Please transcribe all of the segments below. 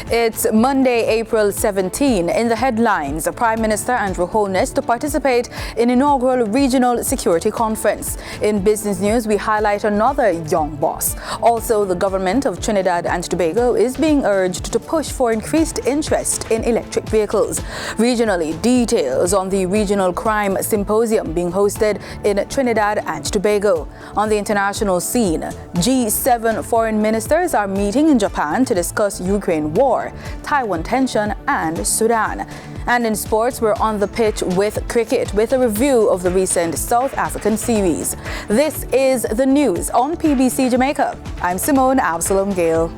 It's Monday, April 17. In the headlines, Prime Minister Andrew Holness to participate in inaugural regional security conference. In business news, we highlight another young boss. Also, the government of Trinidad and Tobago is being urged to push for increased interest in electric vehicles. Regionally, details on the Regional Crime Symposium being hosted in Trinidad and Tobago. On the international scene, G7 foreign ministers are meeting in Japan to discuss Ukraine war, Taiwan tension, and Sudan. And in sports, we're on the pitch with cricket with a review of the recent South African series. This is the news on PBC Jamaica. I'm Simone Absalom Gale.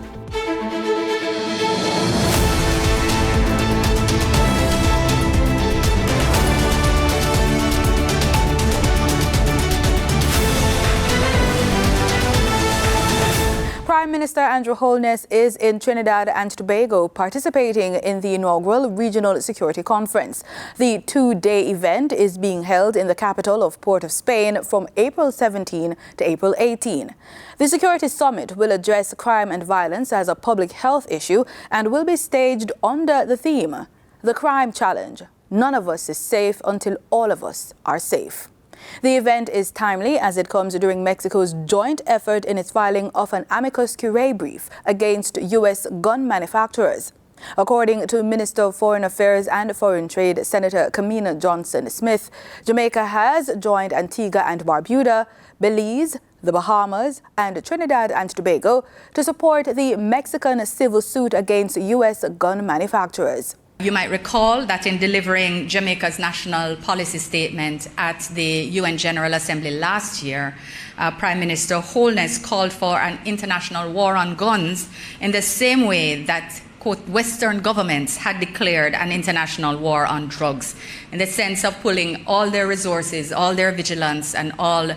Prime Minister Andrew Holness is in Trinidad and Tobago participating in the inaugural Regional Security Conference. The two-day event is being held in the capital of Port of Spain from April 17 to April 18. The Security Summit will address crime and violence as a public health issue and will be staged under the theme, The Crime Challenge. None of us is safe until all of us are safe. The event is timely as it comes during Mexico's joint effort in its filing of an amicus curiae brief against U.S. gun manufacturers. According to Minister of Foreign Affairs and Foreign Trade, Senator Kamina Johnson-Smith, Jamaica has joined Antigua and Barbuda, Belize, the Bahamas, and Trinidad and Tobago to support the Mexican civil suit against U.S. gun manufacturers. You might recall that in delivering Jamaica's national policy statement at the UN General Assembly last year, Prime Minister Holness called for an international war on guns in the same way that, quote, Western governments had declared an international war on drugs, in the sense of pulling all their resources, all their vigilance, and all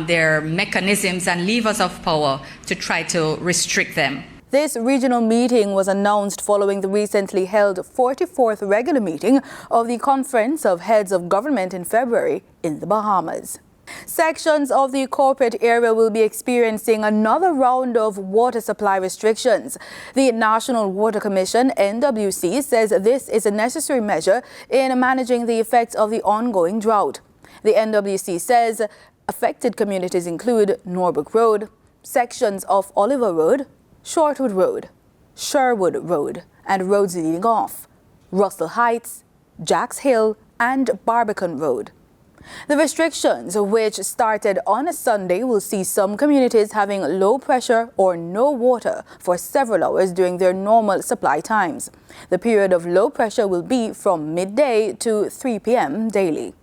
their mechanisms and levers of power to try to restrict them. This regional meeting was announced following the recently held 44th regular meeting of the Conference of Heads of Government in February in the Bahamas. Sections of the corporate area will be experiencing another round of water supply restrictions. The National Water Commission, NWC, says this is a necessary measure in managing the effects of the ongoing drought. The NWC says affected communities include Norbrook Road, sections of Oliver Road, Shortwood Road, Sherwood Road, and roads leading off, Russell Heights, Jacks Hill, and Barbican Road. The restrictions, which started on a Sunday, will see some communities having low pressure or no water for several hours during their normal supply times. The period of low pressure will be from midday to 3 p.m. daily.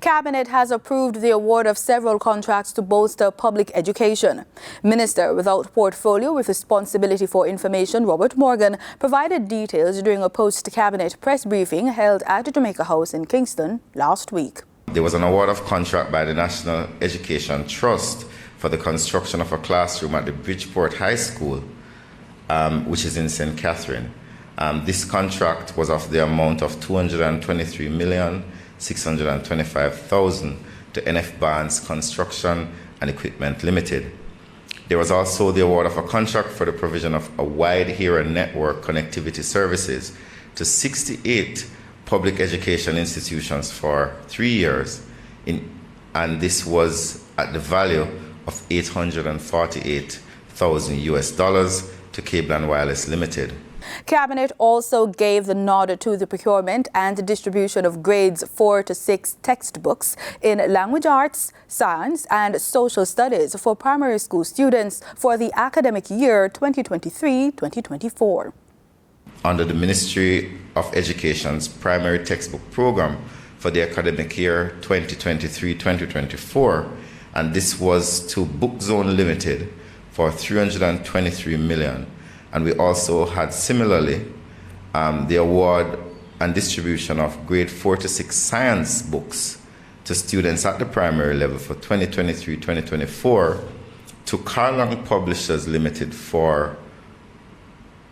Cabinet has approved the award of several contracts to bolster public education. Minister without portfolio with responsibility for information, Robert Morgan, provided details during a post-cabinet press briefing held at the Jamaica House in Kingston last week. There was an award of contract by the National Education Trust for the construction of a classroom at the Bridgeport High School, which is in St. Catherine. This contract was of the amount of $223,625,000 to NF Barnes Construction and Equipment Limited. There was also the award of a contract for the provision of a wide area network connectivity services to 68 public education institutions for 3 years, and this was at the value of $848,000 US to Cable and Wireless Limited. Cabinet also gave the nod to the procurement and distribution of grades 4 to 6 textbooks in language arts, science, and social studies for primary school students for the academic year 2023-2024. Under the Ministry of Education's primary textbook program for the academic year 2023-2024, and this was to Book Zone Limited for $323 million. And we also had similarly the award and distribution of grade 4 to 6 science books to students at the primary level for 2023-2024 to Caricom Publishers Limited for,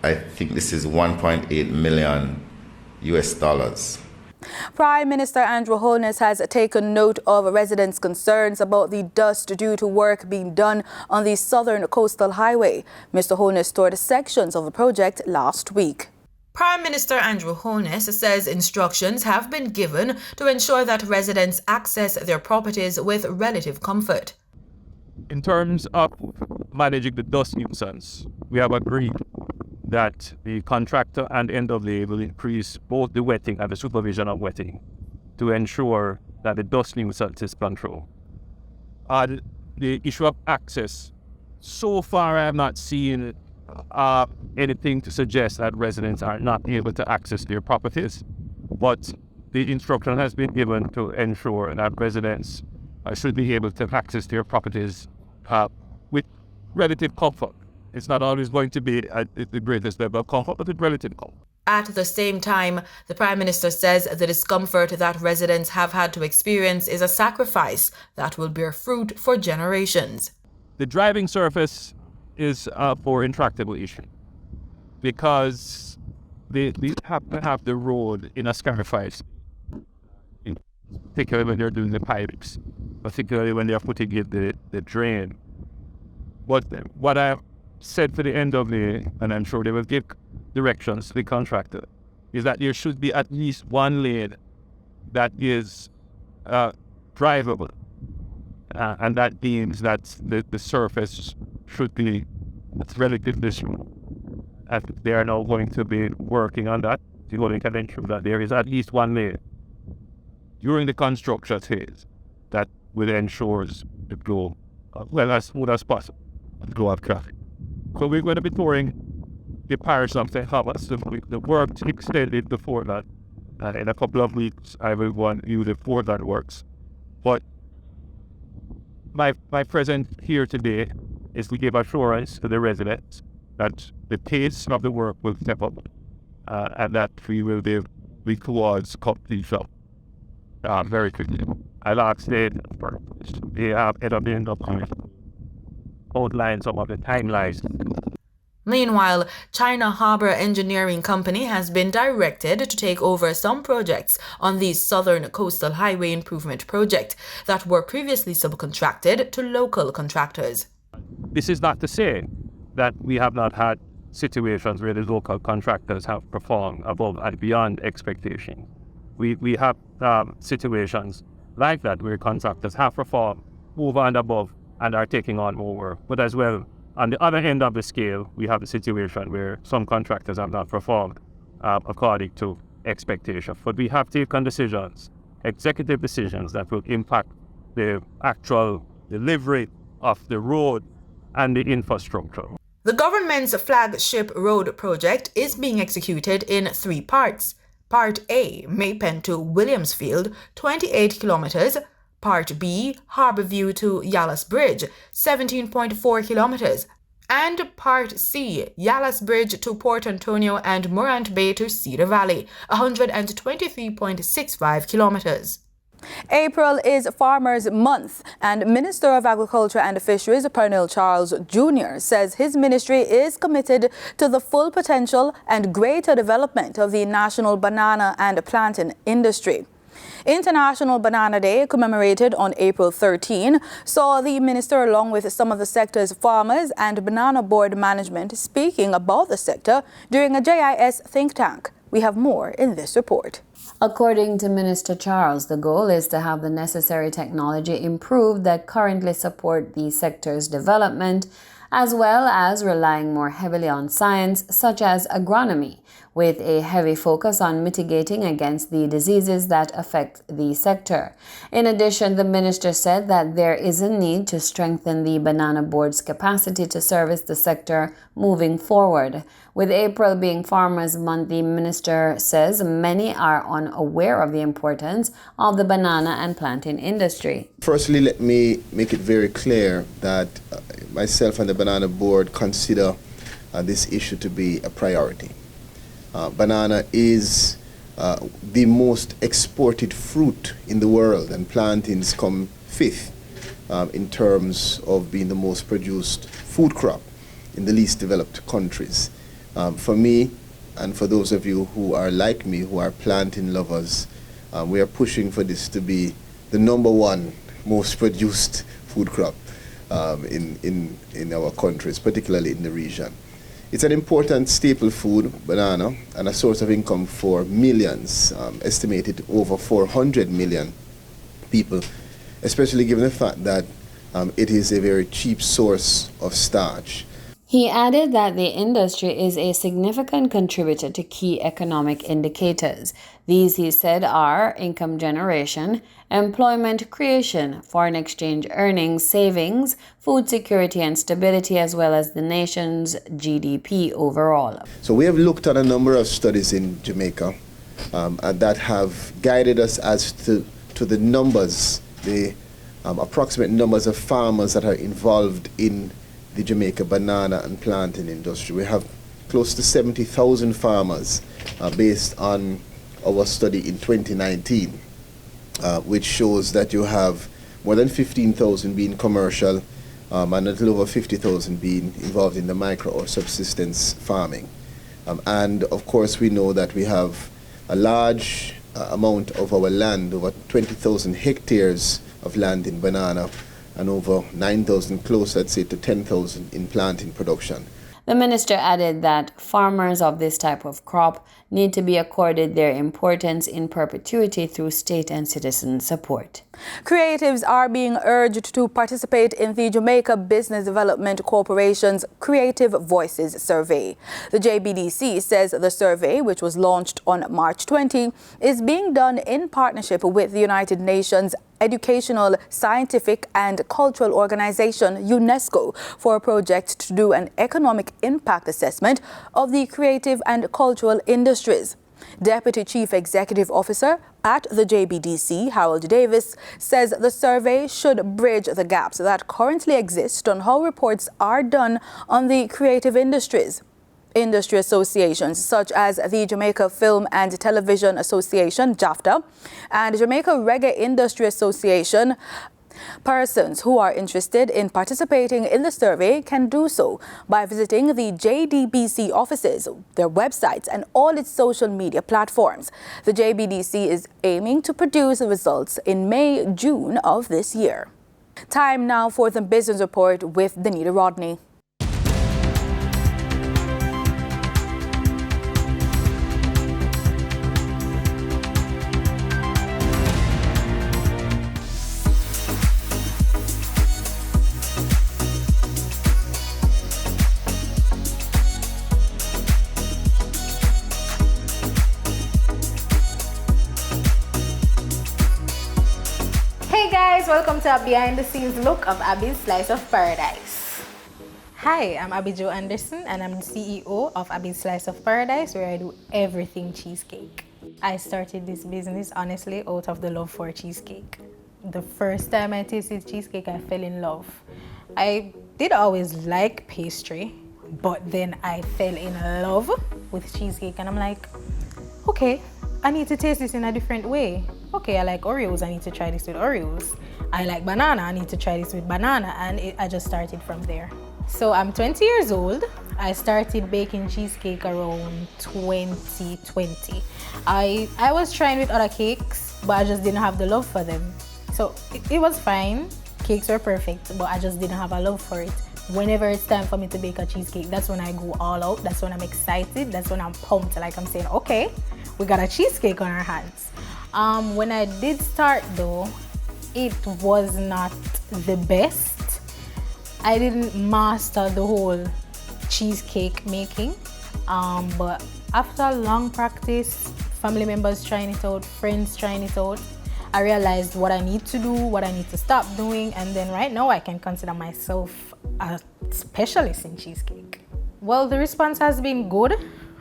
I think this is $1.8 million US. Prime Minister Andrew Holness has taken note of residents' concerns about the dust due to work being done on the Southern Coastal Highway. Mr. Holness toured sections of the project last week. Prime Minister Andrew Holness says instructions have been given to ensure that residents access their properties with relative comfort. In terms of managing the dust nuisance, we have agreed that the contractor and NWA will increase both the wetting and the supervision of wetting to ensure that the dust nuisance is controlled. The issue of access, so far I have not seen anything to suggest that residents are not able to access their properties, but the instruction has been given to ensure that residents should be able to access their properties with relative comfort. It's not always going to be at the greatest level of comfort, but with relative comfort. At the same time, the Prime Minister says the discomfort that residents have had to experience is a sacrifice that will bear fruit for generations. The driving surface is a more intractable issue because they have to have the road in a scarified, particularly when they're doing the pipes, particularly when they're putting in the drain. But what I said for the NWA, and I'm sure they will give directions to the contractor, is that there should be at least one lane that is drivable. And that means that the surface should be relatively smooth. And they are now going to be working on that. They're going to ensure that there is at least one lane during the construction phase that will ensure the flow, as smooth as possible, the flow of traffic. So we're going to be touring the parish of St. Thomas. The work extended before that. In a couple of weeks, I will want you to report that works. But my presence here today is to give assurance to the residents that the pace of the work will step up and that we will be towards completion very quickly. I last said they have ended up outline some of the timelines. Meanwhile, China Harbour Engineering Company has been directed to take over some projects on the Southern Coastal Highway Improvement Project that were previously subcontracted to local contractors. This is not to say that we have not had situations where the local contractors have performed above and beyond expectation. We have situations like that where contractors have performed over and above and are taking on more work. But as well, on the other end of the scale, we have a situation where some contractors have not performed according to expectation. But we have taken decisions, executive decisions, that will impact the actual delivery of the road and the infrastructure. The government's flagship road project is being executed in 3 parts. Part A, Maypen to Williamsfield, 28 kilometers. Part B, Harbourview to Yallahs Bridge, 17.4 kilometers. And Part C, Yallahs Bridge to Port Antonio and Morant Bay to Cedar Valley, 123.65 kilometers. April is Farmers' Month, and Minister of Agriculture and Fisheries Pernell Charles Jr. says his ministry is committed to the full potential and greater development of the national banana and plantain industry. International Banana Day, commemorated on April 13, saw the minister along with some of the sector's farmers and banana board management speaking about the sector during a JIS think tank. We have more in this report. According to Minister Charles, the goal is to have the necessary technology improved that currently support the sector's development, as well as relying more heavily on science, such as agronomy, with a heavy focus on mitigating against the diseases that affect the sector. In addition, the minister said that there is a need to strengthen the banana board's capacity to service the sector moving forward. With April being Farmers' Month, the minister says many are unaware of the importance of the banana and plantain industry. Firstly, let me make it very clear that myself and the Banana Board consider this issue to be a priority. Banana is the most exported fruit in the world, and plantains come 5th in terms of being the most produced food crop in the least developed countries. For me, and for those of you who are like me, who are plantain lovers, we are pushing for this to be the #1 most produced food crop in our countries, particularly in the region. It's an important staple food, banana, and a source of income for millions, estimated over 400 million people, especially given the fact that it is a very cheap source of starch. He added that the industry is a significant contributor to key economic indicators. These, he said, are income generation, employment creation, foreign exchange earnings, savings, food security and stability, as well as the nation's GDP overall. So we have looked at a number of studies in Jamaica that have guided us as to the numbers, the approximate numbers of farmers that are involved in the Jamaica banana and plantain industry. We have close to 70,000 farmers based on our study in 2019, which shows that you have more than 15,000 being commercial and a little over 50,000 being involved in the micro or subsistence farming. And of course we know that we have a large amount of our land, over 20,000 hectares of land in banana, and over 9,000, close, I'd say, to 10,000 in plantain production. The minister added that farmers of this type of crop need to be accorded their importance in perpetuity through state and citizen support. Creatives are being urged to participate in the Jamaica Business Development Corporation's Creative Voices Survey. The JBDC says the survey, which was launched on March 20, is being done in partnership with the United Nations Educational, Scientific and Cultural Organization, UNESCO, for a project to do an economic impact assessment of the creative and cultural industries. Deputy Chief Executive Officer at the JBDC, Harold Davis, says the survey should bridge the gaps that currently exist on how reports are done on the creative industries. Industry associations such as the Jamaica Film and Television Association, JAFTA, and Jamaica Reggae Industry Association. Persons who are interested in participating in the survey can do so by visiting the JDBC offices, their websites, and all its social media platforms. The JBDC is aiming to produce the results in May-June of this year. Time now for the Business Report with Danita Rodney. Welcome to a behind-the-scenes look of Abby's Slice of Paradise. Hi, I'm Abby Jo Anderson and I'm the CEO of Abby's Slice of Paradise, where I do everything cheesecake. I started this business honestly out of the love for cheesecake. The first time I tasted cheesecake, I fell in love. I did always like pastry, but then I fell in love with cheesecake and I'm like, okay, I need to taste this in a different way. Okay, I like Oreos, I need to try this with Oreos. I like banana, I need to try this with banana, and I just started from there. So I'm 20 years old. I started baking cheesecake around 2020. I was trying with other cakes, but I just didn't have the love for them. So it was fine, cakes were perfect, but I just didn't have a love for it. Whenever it's time for me to bake a cheesecake, that's when I go all out, that's when I'm excited, that's when I'm pumped, like I'm saying, okay, we got a cheesecake on our hands. When I did start though, it was not the best. I didn't master the whole cheesecake making, but after long practice, family members trying it out, friends trying it out, I realized what I need to do, what I need to stop doing, and then right now I can consider myself a specialist in cheesecake. Well, the response has been good.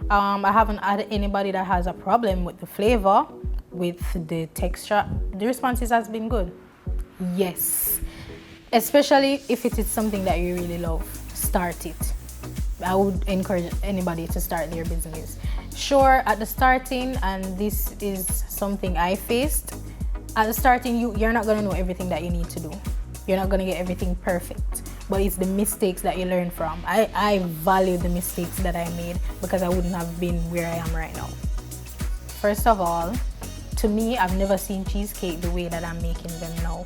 I haven't had anybody that has a problem with the flavor, with the texture. The responses has been good. Yes, especially if it is something that you really love, start it. I would encourage anybody to start their business. Sure, at the starting, and this is something I faced, at the starting you're not going to know everything that you need to do. You're not going to get everything perfect, but it's the mistakes that you learn from. I value the mistakes that I made because I wouldn't have been where I am right now. First of all, to me, I've never seen cheesecake the way that I'm making them now.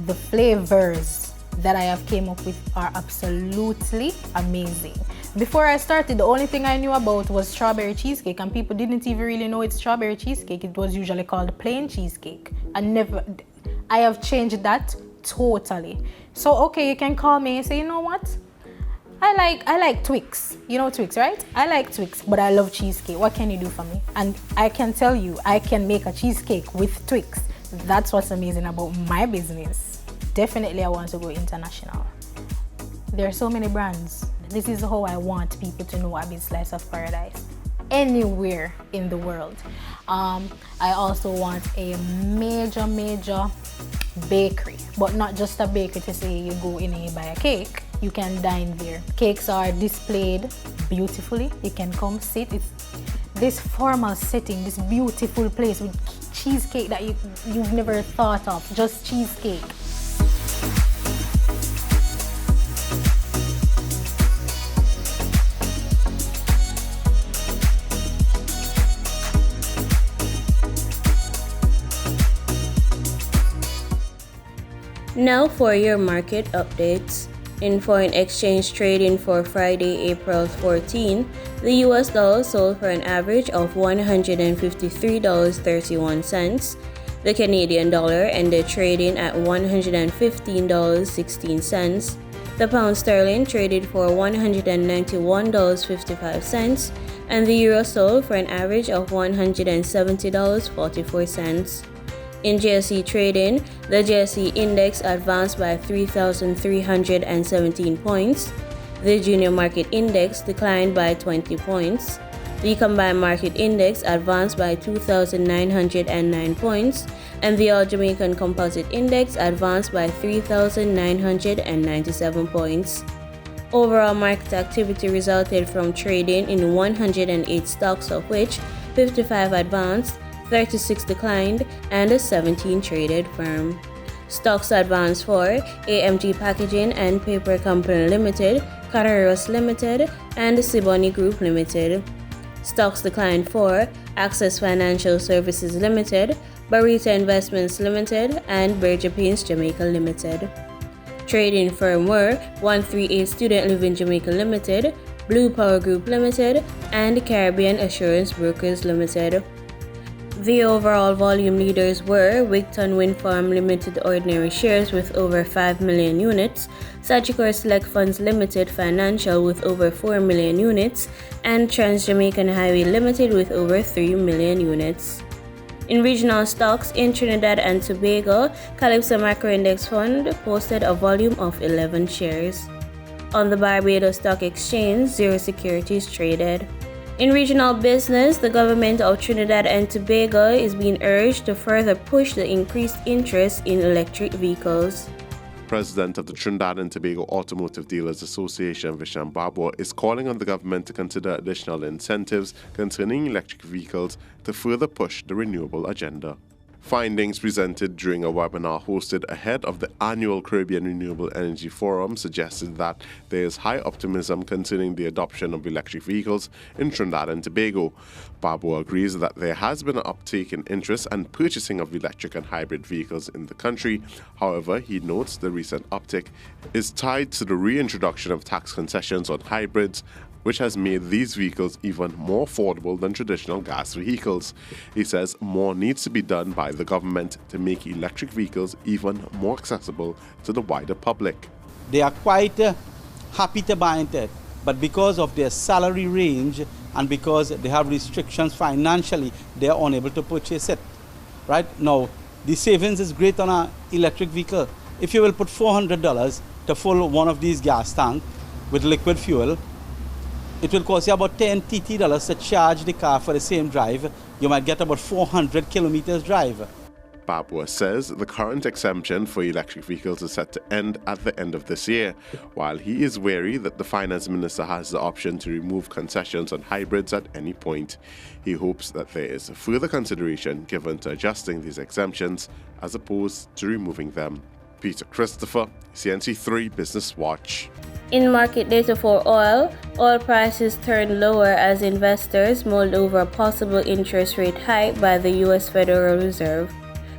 The flavors that I have came up with are absolutely amazing. Before I started, the only thing I knew about was strawberry cheesecake, and people didn't even really know it's strawberry cheesecake. It was usually called plain cheesecake. I have changed that totally. So okay, you can call me and say, you know what? I like Twix. You know Twix, right? I like Twix, but I love cheesecake. What can you do for me? And I can tell you, I can make a cheesecake with Twix. That's what's amazing about my business. Definitely, I want to go international. There are so many brands. This is how I want people to know Abby's Slice of Paradise anywhere in the world. I also want a major bakery, but not just a bakery to say you go in and you buy a cake. You can dine there. Cakes are displayed beautifully. You can come sit. It's this formal setting, this beautiful place with cheesecake that you've never thought of, just cheesecake. Now for your market updates. In foreign exchange trading for Friday, April 14, the US dollar sold for an average of $153.31. The Canadian dollar ended trading at $115.16. The pound sterling traded for $191.55, and the euro sold for an average of $170.44. In JSE trading, the JSE index advanced by 3,317 points. The junior market index declined by 20 points. The combined market index advanced by 2,909 points, and the All Jamaican Composite Index advanced by 3,997 points. Overall market activity resulted from trading in 108 stocks, of which 55 advanced, 36 declined, and 17 traded firm. Stocks advanced for AMG Packaging and Paper Company Limited, Caricom Limited, and Siboney Group Limited. Stocks declined for Access Financial Services Limited, Barita Investments Limited, and PBCJamaica Limited. Trading firm were 138 Student Living Jamaica Limited, Blue Power Group Limited, and Caribbean Assurance Brokers Limited. The overall volume leaders were Wigton Wind Farm Limited ordinary shares with over 5 million units, Sagicor Select Funds Limited Financial with over 4 million units, and Trans-Jamaican Highway Limited with over 3 million units. In regional stocks, in Trinidad and Tobago, Calypso Macro Index Fund posted a volume of 11 shares. On the Barbados Stock Exchange, 0 securities traded. In regional business, the government of Trinidad and Tobago is being urged to further push the increased interest in electric vehicles. President of the Trinidad and Tobago Automotive Dealers Association, Vishan Babwa, is calling on the government to consider additional incentives concerning electric vehicles to further push the renewable agenda. Findings presented during a webinar hosted ahead of the annual Caribbean Renewable Energy Forum suggested that there is high optimism concerning the adoption of electric vehicles in Trinidad and Tobago. Babwa agrees that there has been an uptake in interest and purchasing of electric and hybrid vehicles in the country. However, he notes the recent uptick is tied to the reintroduction of tax concessions on hybrids, which has made these vehicles even more affordable than traditional gas vehicles. He says more needs to be done by the government to make electric vehicles even more accessible to the wider public. They are quite happy to buy into it, but because of their salary range and because they have restrictions financially, they are unable to purchase it. Right now, the savings is great on an electric vehicle. If you will put $400 to fill one of these gas tanks with liquid fuel, it will cost you about $10 TT to charge the car for the same drive. You might get about 400 kilometers drive. Babwa says the current exemption for electric vehicles is set to end at the end of this year, while he is wary that the finance minister has the option to remove concessions on hybrids at any point. He hopes that there is further consideration given to adjusting these exemptions as opposed to removing them. Peter Christopher, CNC3 Business Watch. In market data for oil prices turned lower as investors mulled over a possible interest rate hike by the U.S. Federal Reserve.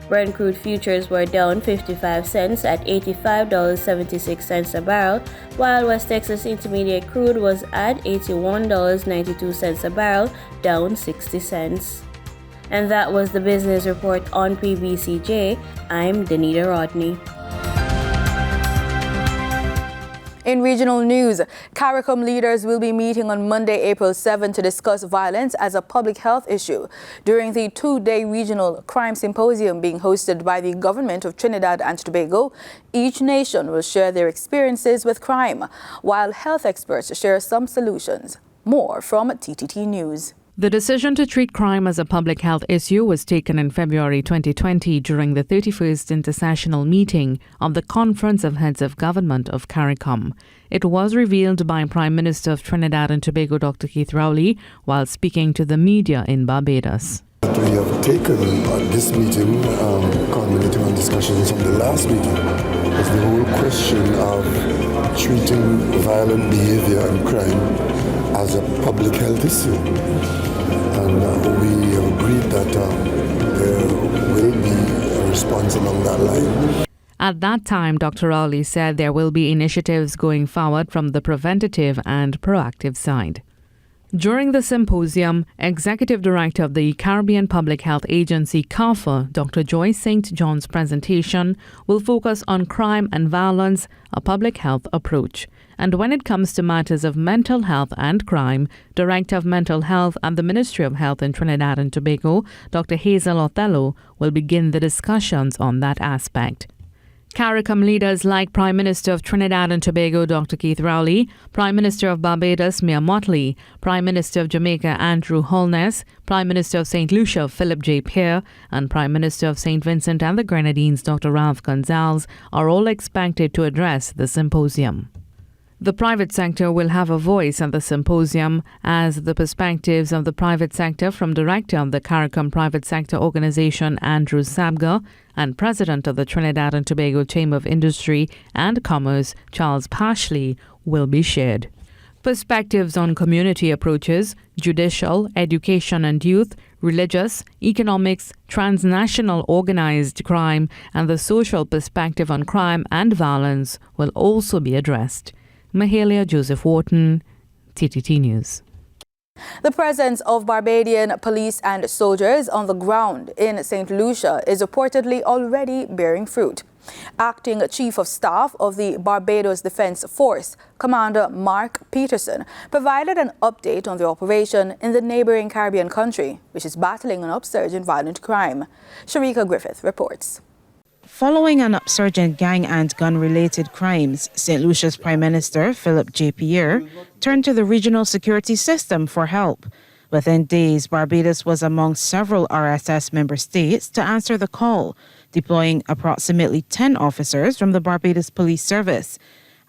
Brent crude futures were down 55 cents at $85.76 a barrel, while West Texas Intermediate crude was at $81.92 a barrel, down 60 cents. And that was the business report on PBCJ. I'm Danita Rodney. In regional news, Caricom leaders will be meeting on Monday, April 7 to discuss violence as a public health issue during the two-day regional crime symposium being hosted by the government of Trinidad and Tobago. Each nation will share their experiences with crime, while health experts share some solutions. More from TTT News. The decision to treat crime as a public health issue was taken in February 2020 during the 31st intersessional meeting of the Conference of Heads of Government of Caricom. It was revealed by Prime Minister of Trinidad and Tobago Dr. Keith Rowley while speaking to the media in Barbados. We have taken at this meeting, culminating on discussions from the last meeting, was the whole question of treating violent behavior and crime as a public health issue. And we have agreed that there will be a response along that line. At that time, Dr. Rowley said there will be initiatives going forward from the preventative and proactive side. During the symposium, Executive Director of the Caribbean Public Health Agency, CARFA, Dr. Joy St. John's presentation will focus on crime and violence, a public health approach. And when it comes to matters of mental health and crime, Director of Mental Health at the Ministry of Health in Trinidad and Tobago, Dr. Hazel Othello, will begin the discussions on that aspect. Caricom leaders like Prime Minister of Trinidad and Tobago Dr. Keith Rowley, Prime Minister of Barbados Mia Mottley, Prime Minister of Jamaica Andrew Holness, Prime Minister of St. Lucia Philip J. Peer, and Prime Minister of St. Vincent and the Grenadines Dr. Ralph Gonzalez are all expected to address the symposium. The private sector will have a voice at the symposium as the perspectives of the private sector from Director of the Caricom Private Sector Organization Andrew Sabga and President of the Trinidad and Tobago Chamber of Industry and Commerce Charles Pashley will be shared. Perspectives on community approaches, judicial, education and youth, religious, economics, transnational organized crime and the social perspective on crime and violence will also be addressed. Mahalia Joseph Wharton, TTT News. The presence of Barbadian police and soldiers on the ground in St. Lucia is reportedly already bearing fruit. Acting Chief of Staff of the Barbados Defence Force, Commander Mark Peterson, provided an update on the operation in the neighbouring Caribbean country, which is battling an upsurge in violent crime. Sharika Griffith reports. Following an upsurge in gang and gun-related crimes, St. Lucia's Prime Minister, Philip J. Pierre, turned to the regional security system for help. Within days, Barbados was among several RSS member states to answer the call, deploying approximately 10 officers from the Barbados Police Service.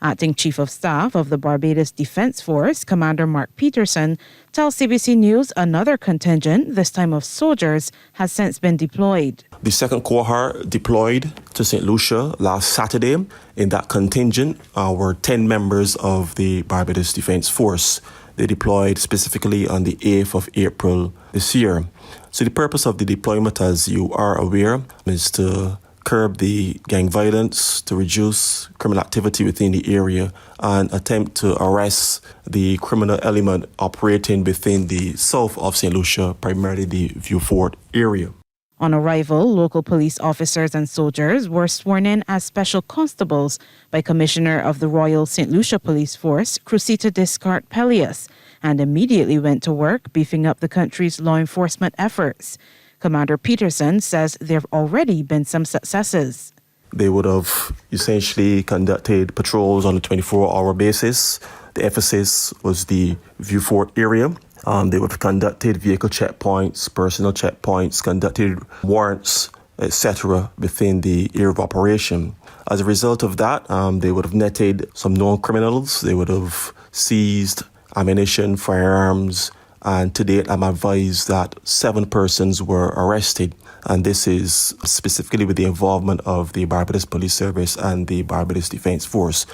Acting Chief of Staff of the Barbados Defence Force, Commander Mark Peterson, tells CBC News another contingent, this time of soldiers, has since been deployed. The second cohort deployed to St. Lucia last Saturday. In that contingent were 10 members of the Barbados Defence Force. They deployed specifically on the 8th of April this year. So the purpose of the deployment, as you are aware, is to curb the gang violence, to reduce criminal activity within the area, and attempt to arrest the criminal element operating within the south of St. Lucia, primarily the Vieux Fort area. On arrival, local police officers and soldiers were sworn in as special constables by Commissioner of the Royal St. Lucia Police Force, Crucita Descartes Pelias, and immediately went to work beefing up the country's law enforcement efforts. Commander Peterson says there have already been some successes. They would have essentially conducted patrols on a 24-hour basis. The emphasis was the Vieux Fort area. They would have conducted vehicle checkpoints, personal checkpoints, conducted warrants, etc. within the area of operation. As a result of that, they would have netted some known criminals. They would have seized ammunition, firearms, And to date, I'm advised that 7 persons were arrested. And this is specifically with the involvement of the Barbados Police Service and the Barbados Defence Force.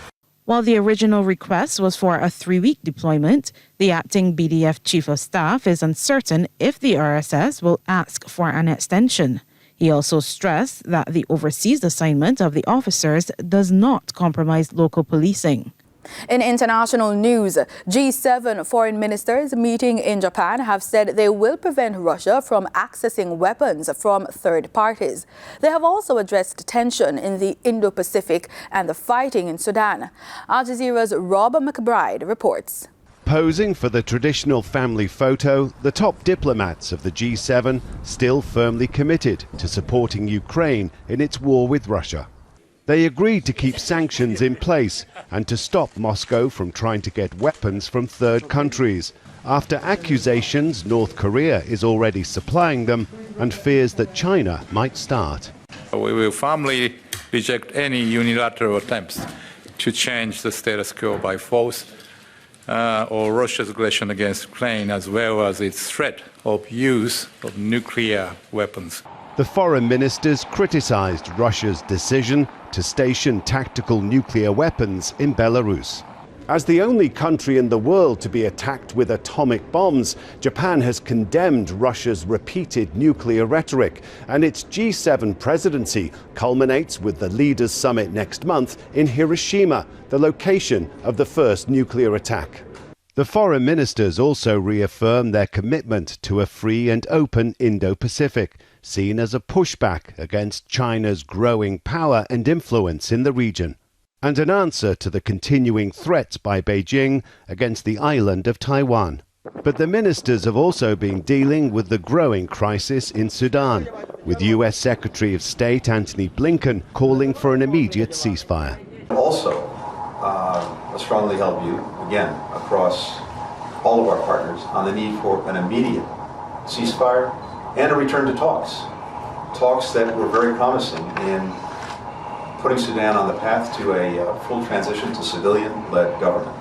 While the original request was for a 3-week deployment, the acting BDF Chief of Staff is uncertain if the RSS will ask for an extension. He also stressed that the overseas assignment of the officers does not compromise local policing. In international news, G7 foreign ministers meeting in Japan have said they will prevent Russia from accessing weapons from third parties. They have also addressed tension in the Indo-Pacific and the fighting in Sudan. Al Jazeera's Rob McBride reports. Posing for the traditional family photo, the top diplomats of the G7 still firmly committed to supporting Ukraine in its war with Russia. They agreed to keep sanctions in place and to stop Moscow from trying to get weapons from third countries, after accusations North Korea is already supplying them and fears that China might start. We will firmly reject any unilateral attempts to change the status quo by force or Russia's aggression against Ukraine, as well as its threat of use of nuclear weapons. The foreign ministers criticized Russia's decision to station tactical nuclear weapons in Belarus. As the only country in the world to be attacked with atomic bombs, Japan has condemned Russia's repeated nuclear rhetoric, and its G7 presidency culminates with the leaders' summit next month in Hiroshima, the location of the first nuclear attack. The foreign ministers also reaffirmed their commitment to a free and open Indo-Pacific, seen as a pushback against China's growing power and influence in the region, and an answer to the continuing threats by Beijing against the island of Taiwan. But the ministers have also been dealing with the growing crisis in Sudan, with US Secretary of State Antony Blinken calling for an immediate ceasefire. Also, a strongly held view, again, across all of our partners, on the need for an immediate ceasefire and a return to talks. Talks that were very promising in putting Sudan on the path to a full transition to civilian-led government.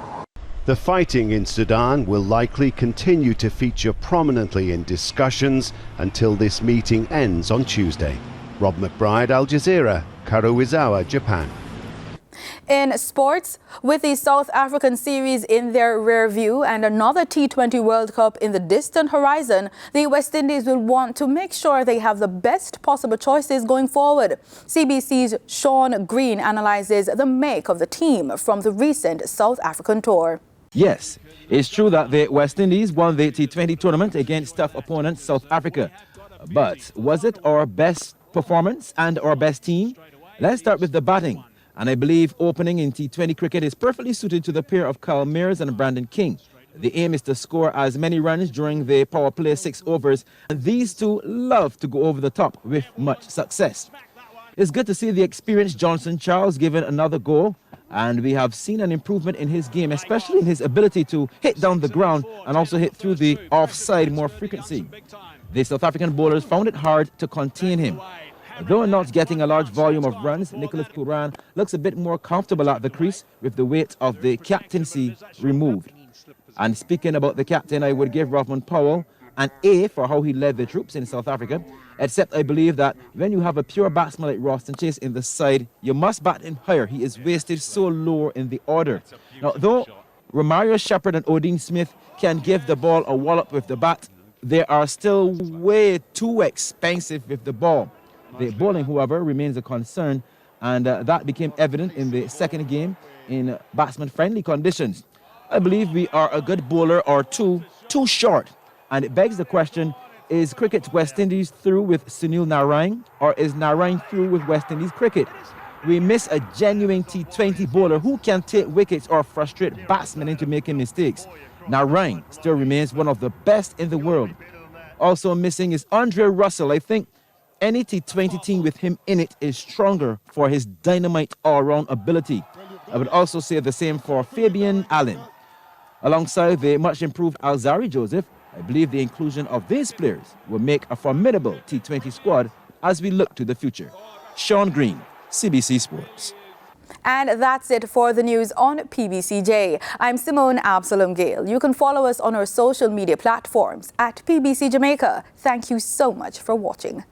The fighting in Sudan will likely continue to feature prominently in discussions until this meeting ends on Tuesday. Rob McBride, Al Jazeera, Karuizawa, Japan. In sports, with the South African series in their rear view and another T20 World Cup in the distant horizon, the West Indies will want to make sure they have the best possible choices going forward. CBC's Sean Green analyzes the make of the team from the recent South African tour. Yes, it's true that the West Indies won the T20 tournament against tough opponent South Africa. But was it our best performance and our best team? Let's start with the batting. And I believe opening in T20 cricket is perfectly suited to the pair of Kyle Mears and Brandon King. The aim is to score as many runs during the power play 6 overs, and these two love to go over the top with much success. It's good to see the experienced Johnson Charles given another go, and we have seen an improvement in his game, especially in his ability to hit down the ground and also hit through the offside more frequency. The South African bowlers found it hard to contain him. Though not getting a large volume of runs, Nicholas Pooran looks a bit more comfortable at the crease with the weight of the captaincy removed. And speaking about the captain, I would give Rothman Powell an A for how he led the troops in South Africa, except I believe that when you have a pure batsman like Roston Chase in the side, you must bat him higher. He is wasted so low in the order. Now, though Romario Shepherd and Odin Smith can give the ball a wallop with the bat, they are still way too expensive with the ball. The bowling, however, remains a concern, and that became evident in the second game in batsman-friendly conditions. I believe we are a good bowler or two too short, and it begs the question, is cricket West Indies through with Sunil Narine, or is Narine through with West Indies cricket? We miss a genuine T20 bowler who can take wickets or frustrate batsmen into making mistakes. Narine still remains one of the best in the world. Also missing is Andre Russell. I think any T20 team with him in it is stronger for his dynamite all-round ability. I would also say the same for Fabian Allen. Alongside the much-improved Alzari Joseph, I believe the inclusion of these players will make a formidable T20 squad as we look to the future. Sean Green, CBC Sports. And that's it for the news on PBCJ. I'm Simone Absalom Gale. You can follow us on our social media platforms at PBCJamaica. Thank you so much for watching.